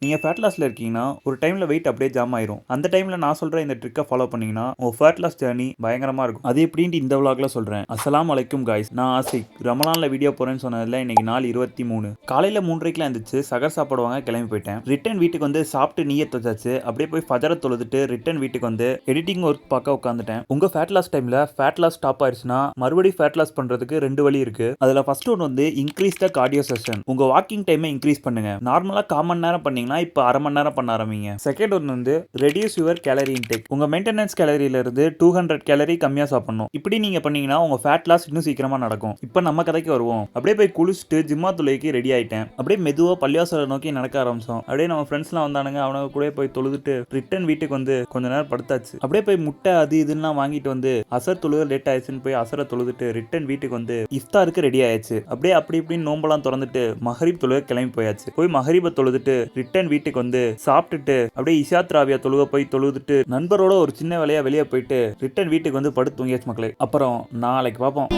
நீங்கள் ஃபேட் லாஸில் இருக்கீங்கன்னா ஒரு டைமில் வெயிட் அப்படியே ஜாம் ஆயிரும். அந்த டைமில் நான் சொல்கிற இந்த ட்ரிக்கை ஃபாலோ பண்ணீங்கன்னா உங்கள் ஃபேட் லாஸ் ஜர்னி பயங்கரமாக இருக்கும். அது எப்படின்ட்டு இந்த விளாக்ல சொல்கிறேன். அஸ்ஸலாமு அலைக்கும் காய்ஸ், நான் ஆசிக். ரமலானில் வீடியோ போகிறேன்னு சொன்னதில் இன்னைக்கு நாள் 23. காலையில் 3:30 எழுந்திரிச்சு சகர் சாப்பிடுவாங்க, கிளம்பி போயிட்டேன். ரிட்டன் வீட்டுக்கு வந்து சாப்பிட்டு நீயத் வச்சாச்சு. அப்படியே போய் ஃபஜரை தொழுதுட்டு ரிட்டன் வீட்டுக்கு வந்து எடிட்டிங் ஒர்க் பார்க்க உட்காந்துட்டேன். உங்கள் ஃபேட் லாஸ் டைமில் ஃபேட் லாஸ் ஸ்டாப் ஆயிடுச்சுன்னா மறுபடியும் ஃபேட் லாஸ் பண்ணுறதுக்கு 2 வழி இருக்குது. அதில் ஃபர்ஸ்ட் ஒன்று வந்து இன்க்ரீஸ் த கார்டியோ செஷன். உங்கள் வாக்கிங் டைமை இன்க்ரீஸ் பண்ணுங்க. நார்மலாக 1/4 மணி நேரம் பண்ணீங்கன்னா இப்போ 1/2 மணி நேரம் பண்ண ஆரம்பிங்க. செகண்ட் ஒன்று வந்து ரெடியூஸ் யுவர் கேலரி இன்டேக். உங்க மெயின்டெனன்ஸ் கேலரியில இருந்து 200 கேலரி கம்மியா சாப்பிடணும். இப்படி நீங்க பண்ணீங்கன்னா உங்க ஃபேட் லாஸ் இன்னும் சீக்கிரமா நடக்கும். இப்போ நம்ம கதைக்கு வருவோம். அப்படியே போய் குளிச்சுட்டு ஜிம்மா துளைக்கு ரெடி ஆயிட்டேன். அப்படியே மெதுவா பள்ளிவாசலை நோக்கி நடக்க ஆரம்பிச்சோம். அப்படியே நம்ம ஃப்ரெண்ட்ஸ்லாம் வந்தானுங்க, அவனுக்கு கூட போய் தொழுதுட்டு ரிட்டன் வீட்டுக்கு வந்து கொஞ்ச நேரம் படுத்தாச்சு. அப்படியே போய் முட்டை அது இதுலாம் வாங்கிட்டு வந்து அசர் தொழுக லேட் ஆயிடுச்சுன்னு போய் அசரை தொழுதுட்டு ரிட்டன் வீட்டுக்கு வந்து இஃப்தாருக்கு ரெடி ஆயிடுச்சு. அப்படியே அப்படி இப்படின்னு நோம்பெல்லாம் திறந்துட்டு மஹரிப் தொழுக கிளம்பி போயாச்சு. போய் மஹரிபை தொழுதுட்டு ரிட்டன் வீட்டுக்கு வந்து சாப்பிட்டுட்டு அப்படியே இஷாத் ராவியா தொழுக போய் தொழுதுட்டு நண்பரோட ஒரு சின்ன வேலையா வெளியே போயிட்டு ரிட்டன் வீட்டுக்கு வந்து படுத்து தூங்கியாச்சு மக்களே. அப்புறம் நாளைக்கு பார்ப்போம்.